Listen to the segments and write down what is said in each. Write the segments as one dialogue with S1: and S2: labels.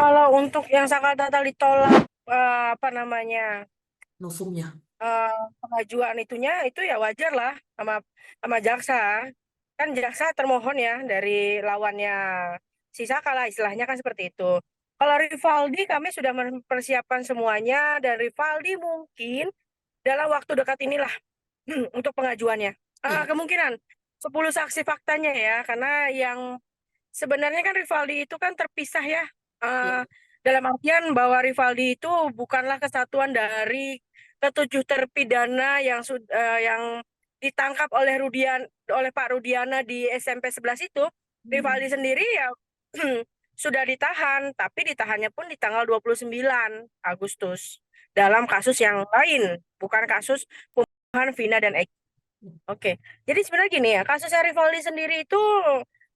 S1: Kalau untuk yang sakal total ditolak apa namanya
S2: Novumnya.
S1: pengajuan itu ya wajar lah sama jaksa. Kan jaksa termohon ya dari lawannya si Saka lah istilahnya kan seperti itu. Kalau Rivaldi kami sudah mempersiapkan semuanya dan Rivaldi mungkin dalam waktu dekat inilah untuk pengajuannya.
S2: Hmm.
S1: Kemungkinan 10 saksi faktanya ya karena yang sebenarnya kan Rivaldi itu kan terpisah ya.
S2: Ya.
S1: Eh, dalam artian bahwa Rivaldi itu bukanlah kesatuan dari ketujuh terpidana yang ditangkap oleh Pak Rudiana di SMP 11 itu. Rivaldi
S2: Hmm.
S1: sendiri ya sudah ditahan, tapi ditahannya pun di tanggal 29 Agustus dalam kasus yang lain, bukan kasus pembunuhan Vina dan Eki. Oke, jadi sebenarnya gini ya, kasusnya Rivaldi sendiri itu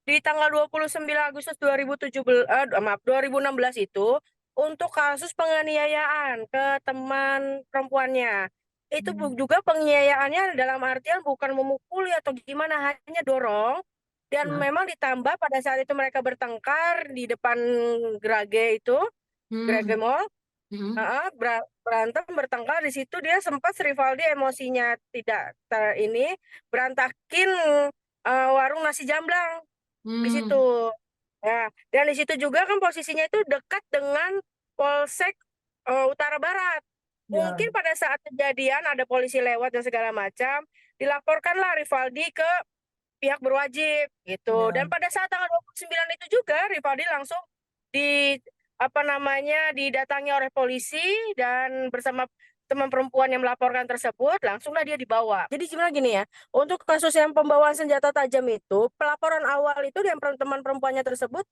S1: di tanggal 29 Agustus 2016 itu untuk kasus penganiayaan ke teman perempuannya. Itu
S2: Hmm.
S1: juga penganiayaannya dalam artian bukan memukuli atau gimana, hanya dorong. Dan
S2: Ya.
S1: memang ditambah pada saat itu mereka bertengkar di depan Grage itu, Grage
S2: Hmm.
S1: Mall.
S2: Hmm.
S1: Berantem bertengkar di situ dia sempat Rivaldi emosinya tidak ini berantakin warung nasi jamblang di situ
S2: Hmm.
S1: ya, dan di situ juga kan posisinya itu dekat dengan Polsek Utara Barat.
S2: Ya.
S1: Mungkin pada saat kejadian ada polisi lewat dan segala macam, dilaporkanlah Rivaldi ke pihak berwajib gitu. Dan
S2: Ya.
S1: pada saat tanggal 29 itu juga Rivaldi langsung di apa namanya didatangi oleh polisi dan bersama teman perempuan yang melaporkan tersebut langsunglah dia dibawa. Jadi gimana gini ya, untuk kasus yang pembawaan senjata tajam itu, pelaporan awal itu yang teman perempuannya tersebut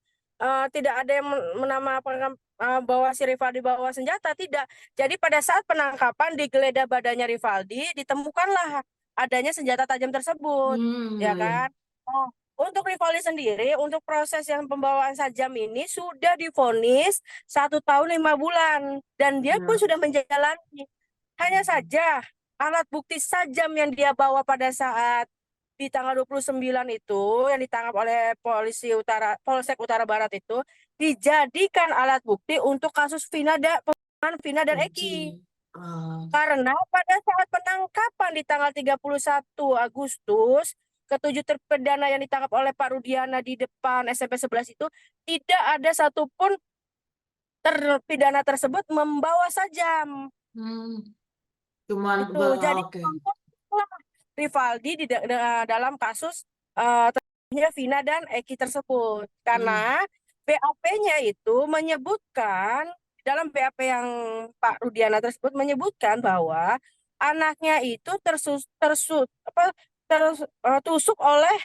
S1: tidak ada yang menamakan bahwa si Rivaldi bawa senjata, tidak. Jadi pada saat penangkapan digeledah badannya Rivaldi, ditemukanlah adanya senjata tajam tersebut,
S2: Hmm.
S1: ya
S2: Ya. Ya.
S1: kan? Oh, untuk Rivaldi sendiri, untuk proses yang pembawaan sajam ini sudah divonis 1 tahun 5 bulan dan dia pun
S2: Ya.
S1: sudah menjalani. Hanya saja alat bukti sajam yang dia bawa pada saat di tanggal 29 itu yang ditangkap oleh Polsek Utara Barat itu dijadikan alat bukti untuk kasus pembunuhan Vina dan
S2: Eki.
S1: Eki.
S2: Ah.
S1: Karena pada saat penangkapan di tanggal 31 Agustus, ketujuh terpidana yang ditangkap oleh Pak Rudiana di depan SMP 11 itu tidak ada satupun terpidana tersebut membawa sajam.
S2: Hmm. Cuman
S1: Itu jadi
S2: oke.
S1: Rivaldi dalam kasus terbunuhnya Vina dan Eki tersebut.
S2: Hmm.
S1: Karena BAP-nya itu menyebutkan dalam BAP yang Pak Rudiana tersebut menyebutkan bahwa anaknya itu tusuk oleh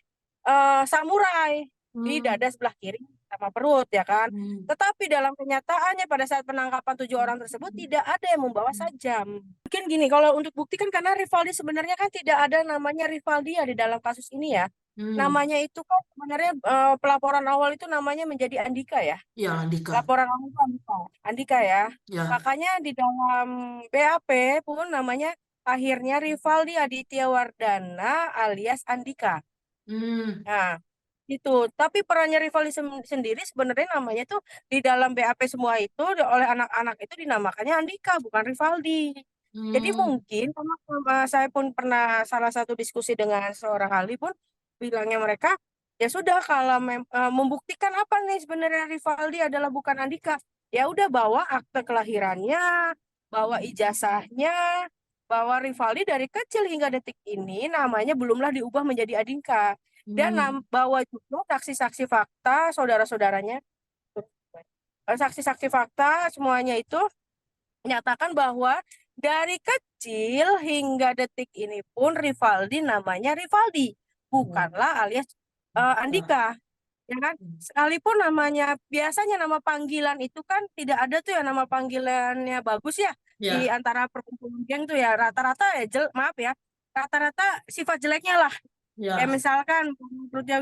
S1: samurai di dada
S2: Hmm.
S1: sebelah kiri sama perut ya kan.
S2: Hmm.
S1: Tetapi dalam kenyataannya pada saat penangkapan 7 orang tersebut tidak ada yang membawa sajam. Mungkin gini, kalau untuk bukti kan karena Rivaldi sebenarnya kan tidak ada namanya Rivaldi ya di dalam kasus ini ya.
S2: Hmm.
S1: Namanya itu kan sebenarnya pelaporan awal itu namanya menjadi Andika ya.
S2: Ya, Andika.
S1: Laporan awal itu Andika. Andika ya.
S2: Ya.
S1: Makanya di dalam BAP pun namanya akhirnya Rivaldi Aditya Wardana alias Andika.
S2: Hmm.
S1: Nah, itu. Tapi perannya Rivaldi sendiri sebenarnya namanya tuh di dalam BAP semua itu oleh anak-anak itu dinamakannya Andika bukan Rivaldi. Jadi
S2: Hmm.
S1: mungkin karena saya pun pernah salah satu diskusi dengan seorang ahli pun bilangnya mereka ya sudah kalau membuktikan apa nih sebenarnya Rivaldi adalah bukan Andika. Ya udah bawa akte kelahirannya, bawa ijazahnya, bahwa Rivaldi dari kecil hingga detik ini namanya belumlah diubah menjadi Andika. Dan
S2: Hmm.
S1: bawa juga saksi-saksi fakta saudara-saudaranya, saksi-saksi fakta semuanya itu menyatakan bahwa dari kecil hingga detik ini pun Rivaldi namanya Rivaldi,
S2: Hmm.
S1: bukanlah alias
S2: Andika.
S1: Andika, ya kan? Sekalipun namanya biasanya nama panggilan itu kan tidak ada tuh ya nama panggilannya bagus ya di
S2: Ya.
S1: antara perkumpulan geng tuh ya rata-rata ya maaf ya rata-rata sifat jeleknya lah. Kayak
S2: Ya.
S1: misalkan perutnya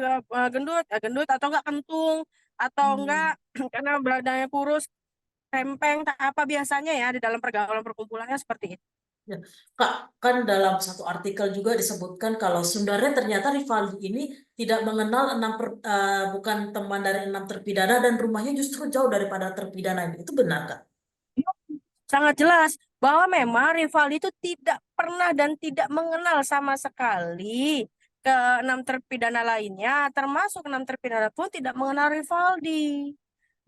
S1: gendut, gendut atau enggak kentung atau enggak
S2: Hmm.
S1: karena badannya kurus, rempeng, tak apa biasanya ya di dalam pergaulan perkumpulannya seperti itu.
S3: Ya. Kak, kan dalam satu artikel juga disebutkan kalau sebenarnya ternyata Rivaldi ini tidak mengenal bukan teman dari 6 terpidana dan rumahnya justru jauh daripada terpidana ini. Itu benar, Kak?
S1: Sangat jelas bahwa memang Rivaldi itu tidak pernah dan tidak mengenal sama sekali ke 6 terpidana lainnya, termasuk 6 terpidana pun tidak mengenal Rivaldi.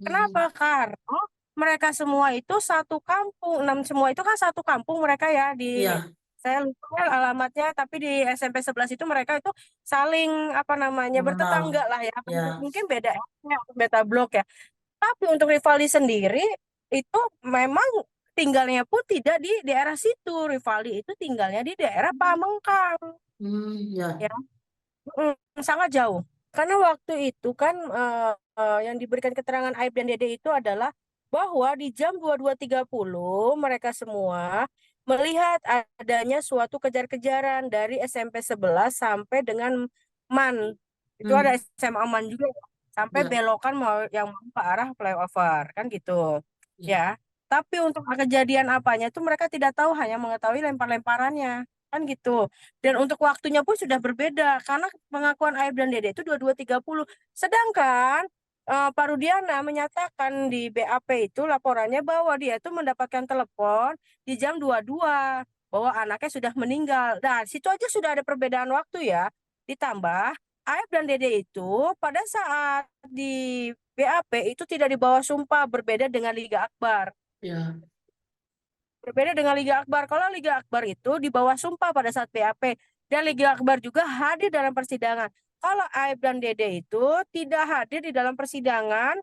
S1: Kenapa?
S3: Hmm,
S1: Karena mereka semua itu satu kampung, 6 semua itu kan satu kampung mereka ya di,
S3: iya,
S1: saya lupa alamatnya, tapi di SMP 11 itu mereka itu saling apa namanya
S3: mengenal.
S1: bertetangga lah ya.
S3: Ya,
S1: Mungkin beda RT atau beda blok ya. Tapi untuk Rivaldi sendiri itu memang tinggalnya pun tidak di daerah situ. Rivaldi itu tinggalnya di daerah Pamengkang
S3: ya,
S1: ya. Sangat jauh. Karena waktu itu kan yang diberikan keterangan Aib dan Dede itu adalah bahwa di jam 22.30 mereka semua melihat adanya suatu kejar-kejaran dari SMP 11 sampai dengan MAN. Itu ada
S3: hmm,
S1: SMA MAN juga ya. Sampai
S3: ya,
S1: belokan mau yang mau ke arah flyover kan gitu.
S3: ya,
S1: Ya. Tapi untuk kejadian apanya itu mereka tidak tahu, hanya mengetahui lempar-lemparannya kan gitu. Dan untuk waktunya pun sudah berbeda karena pengakuan Aib dan Dede itu 22.30. Sedangkan Pak Rudiana menyatakan di BAP itu laporannya bahwa dia itu mendapatkan telepon di jam 22 bahwa anaknya sudah meninggal. Nah, situ aja sudah ada perbedaan waktu ya. Ditambah Aib dan Dede itu pada saat di BAP itu tidak dibawa sumpah, berbeda dengan Liga Akbar.
S3: ya,
S1: Berbeda dengan Liga Akbar. Kalau Liga Akbar itu di bawah sumpah pada saat BAP. Dan Liga Akbar juga hadir dalam persidangan. Kalau Aib dan Dede itu tidak hadir di dalam persidangan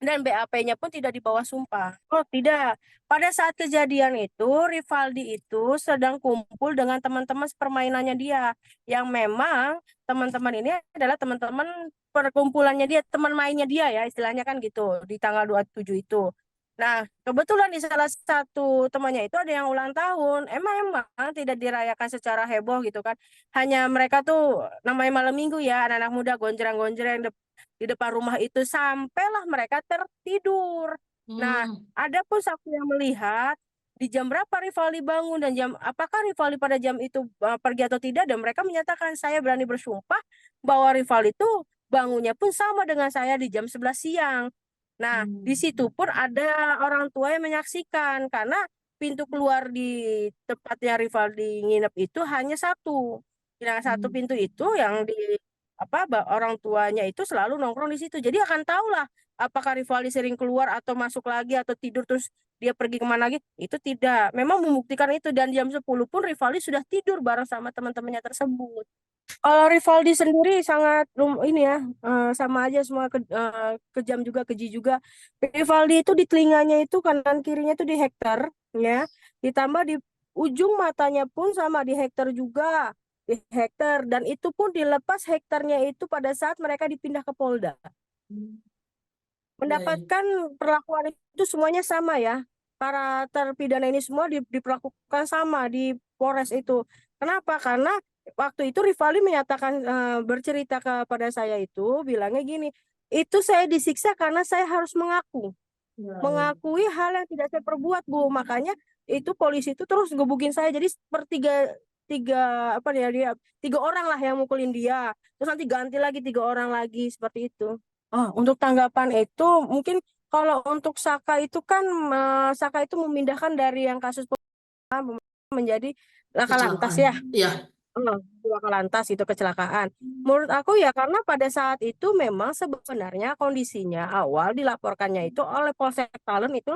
S1: dan BAP-nya pun tidak di bawah sumpah. Oh, tidak. Pada saat kejadian itu, Rivaldi itu sedang kumpul dengan teman-teman permainannya dia. Yang memang teman-teman ini adalah teman-teman perkumpulannya dia, teman mainnya dia ya, istilahnya kan gitu, di tanggal 27 itu. Nah, kebetulan di salah satu temannya itu ada yang ulang tahun. Emang tidak dirayakan secara heboh gitu kan. Hanya mereka tuh namanya malam minggu ya, anak-anak muda gonjreng-gonjreng di depan rumah itu sampailah mereka tertidur. Nah,
S3: hmm,
S1: ada pun saksi yang melihat di jam berapa Rivaldi bangun dan jam apakah Rivaldi pada jam itu pergi atau tidak, dan mereka menyatakan saya berani bersumpah bahwa Rivaldi itu bangunnya pun sama dengan saya di jam 11 siang. Nah, di situ
S3: hmm,
S1: pun ada orang tua yang menyaksikan karena pintu keluar di tempatnya Rivaldi nginep itu hanya satu. Yang satu
S3: hmm,
S1: pintu itu yang di orang tuanya itu selalu nongkrong di situ. Jadi akan tahu lah apakah Rivaldi sering keluar atau masuk lagi atau tidur terus dia pergi kemana lagi. Itu tidak. Memang membuktikan itu dan jam 10 pun Rivaldi sudah tidur bareng sama teman-temannya tersebut. Kalau Rivaldi sendiri sangat ini ya, sama aja semua kejam juga, keji juga. Rivaldi itu di telinganya itu kanan kirinya itu di hektar ya. Ditambah di ujung matanya pun sama di hektar juga, di hektar, dan itu pun dilepas hektarnya itu pada saat mereka dipindah ke Polda.
S3: hmm, ya, ya,
S1: Mendapatkan perlakuan itu semuanya sama ya. Para terpidana ini semua diperlakukan sama di Polres itu. Kenapa? Karena waktu itu Rivaldi menyatakan bercerita kepada saya itu bilangnya gini, itu saya disiksa karena saya harus
S3: ya,
S1: mengakui hal yang tidak saya perbuat, Bu. Makanya itu polisi itu terus gebukin saya. Jadi sepertiga tiga apa ya dia 3 orang lah yang mukulin dia. Terus nanti ganti lagi 3 orang lagi seperti itu. Oh, untuk tanggapan itu mungkin kalau untuk Saka itu kan Saka itu memindahkan dari yang kasus menjadi laka lantas
S3: kecelakaan.
S1: ya.
S3: Ya,
S1: Laka lantas itu kecelakaan. Menurut aku ya karena pada saat itu memang sebenarnya kondisinya awal dilaporkannya itu oleh Polsek Talun itu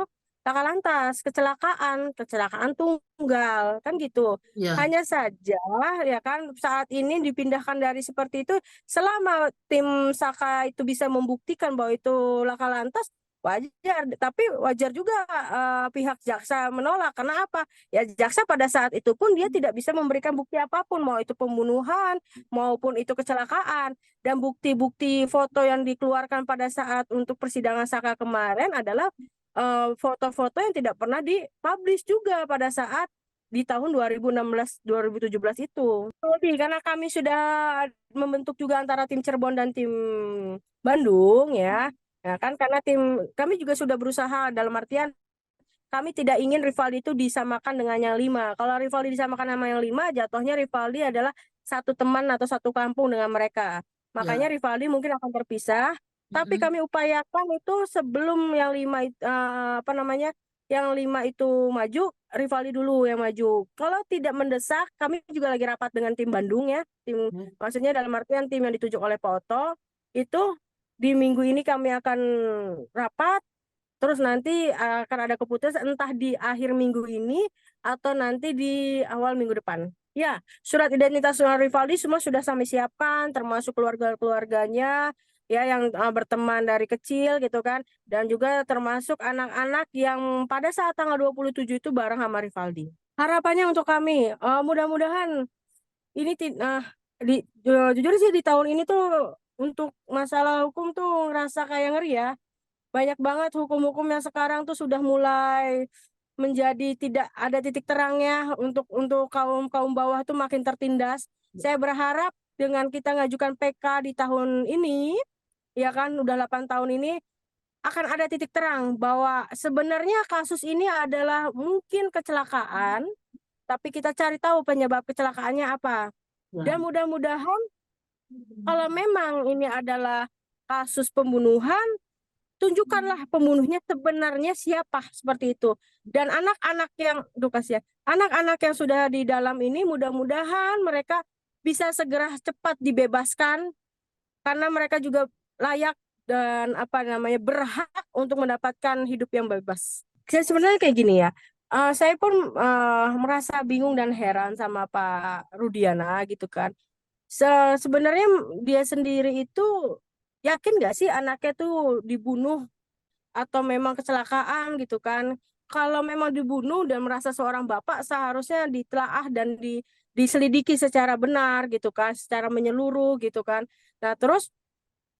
S1: laka lantas, kecelakaan tunggal kan gitu.
S3: ya,
S1: Hanya saja ya kan saat ini dipindahkan dari seperti itu, selama tim Saka itu bisa membuktikan bahwa itu laka lantas, wajar, tapi wajar juga pihak jaksa menolak. Karena apa? Ya jaksa pada saat itu pun dia tidak bisa memberikan bukti apapun, mau itu pembunuhan maupun itu kecelakaan. Dan bukti-bukti foto yang dikeluarkan pada saat untuk persidangan Saka kemarin adalah foto-foto yang tidak pernah dipublish juga pada saat di tahun 2016 2017 itu. Jadi karena kami sudah membentuk juga antara tim Cirebon dan tim Bandung ya. Nah, kan karena tim kami juga sudah berusaha dalam artian kami tidak ingin Rivaldi itu disamakan dengan yang 5. Kalau Rivaldi disamakan sama yang 5, jatuhnya Rivaldi adalah satu teman atau satu kampung dengan mereka. Makanya Rivaldi mungkin akan terpisah. Tapi kami upayakan itu sebelum yang 5 yang 5 itu maju, Rivaldi dulu yang maju. Kalau tidak mendesak, kami juga lagi rapat dengan tim Bandung ya. Maksudnya dalam artian tim yang ditunjuk oleh Pak Oto, itu di minggu ini kami akan rapat. Terus nanti akan ada keputusan entah di akhir minggu ini atau nanti di awal minggu depan. Ya, surat identitas Rivaldi semua sudah kami siapkan, termasuk keluarga-keluarganya, ya yang berteman dari kecil gitu kan, dan juga termasuk anak-anak yang pada saat tanggal 27 itu bareng sama Rivaldi. Harapannya untuk kami, mudah-mudahan ini jujur sih di tahun ini tuh untuk masalah hukum tuh ngerasa kayak ngeri ya. Banyak banget hukum-hukum yang sekarang tuh sudah mulai menjadi tidak ada titik terangnya untuk kaum bawah tuh makin tertindas. Saya berharap dengan kita ngajukan PK di tahun ini, ya kan udah 8 tahun ini, akan ada titik terang bahwa sebenarnya kasus ini adalah mungkin kecelakaan, tapi kita cari tahu penyebab kecelakaannya apa. Dan mudah-mudahan kalau memang ini adalah kasus pembunuhan, tunjukkanlah pembunuhnya sebenarnya siapa, seperti itu. Dan anak-anak yang anak-anak yang sudah di dalam ini mudah-mudahan mereka bisa segera cepat dibebaskan karena mereka juga layak dan berhak untuk mendapatkan hidup yang bebas. Saya sebenarnya kayak gini ya. Saya pun merasa bingung dan heran sama Pak Rudiana gitu kan. Sebenarnya dia sendiri itu yakin nggak sih anaknya tuh dibunuh atau memang kecelakaan gitu kan? Kalau memang dibunuh dan merasa seorang bapak seharusnya ditelaah dan diselidiki secara benar gitu kan, secara menyeluruh gitu kan. Nah terus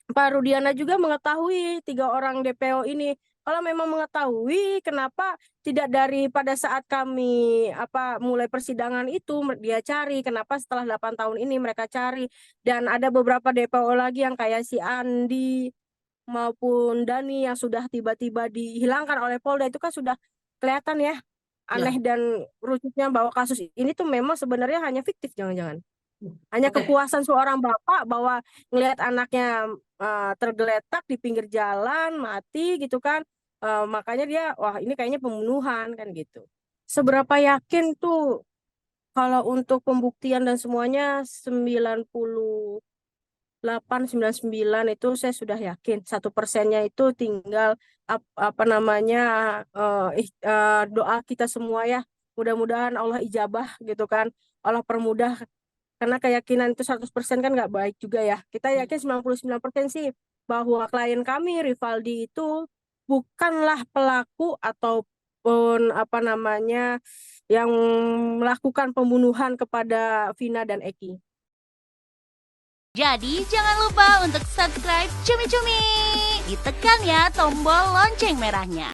S1: Pak Rudiana juga mengetahui 3 orang DPO ini. Kalau memang mengetahui, kenapa tidak dari pada saat kami mulai persidangan itu dia cari, kenapa setelah 8 tahun ini mereka cari. Dan ada beberapa DPO lagi yang kayak si Andi maupun Dani yang sudah tiba-tiba dihilangkan oleh Polda, itu kan sudah kelihatan ya aneh dan rucutnya bahwa kasus ini tuh memang sebenarnya hanya fiktif, jangan-jangan. Hanya kepuasan seorang bapak bahwa ngelihat anaknya tergeletak di pinggir jalan mati gitu kan. Makanya dia wah ini kayaknya pembunuhan kan gitu. Seberapa yakin tuh kalau untuk pembuktian dan semuanya 98-99 itu saya sudah yakin. 1%-nya itu tinggal doa kita semua ya. Mudah-mudahan Allah ijabah gitu kan. Allah permudah. Karena keyakinan itu 100% kan nggak baik juga ya. Kita yakin 99% sih bahwa klien kami, Rivaldi itu bukanlah pelaku ataupun yang melakukan pembunuhan kepada Vina dan Eki.
S4: Jadi jangan lupa untuk subscribe Cumi Cumi. Ditekan ya tombol lonceng merahnya.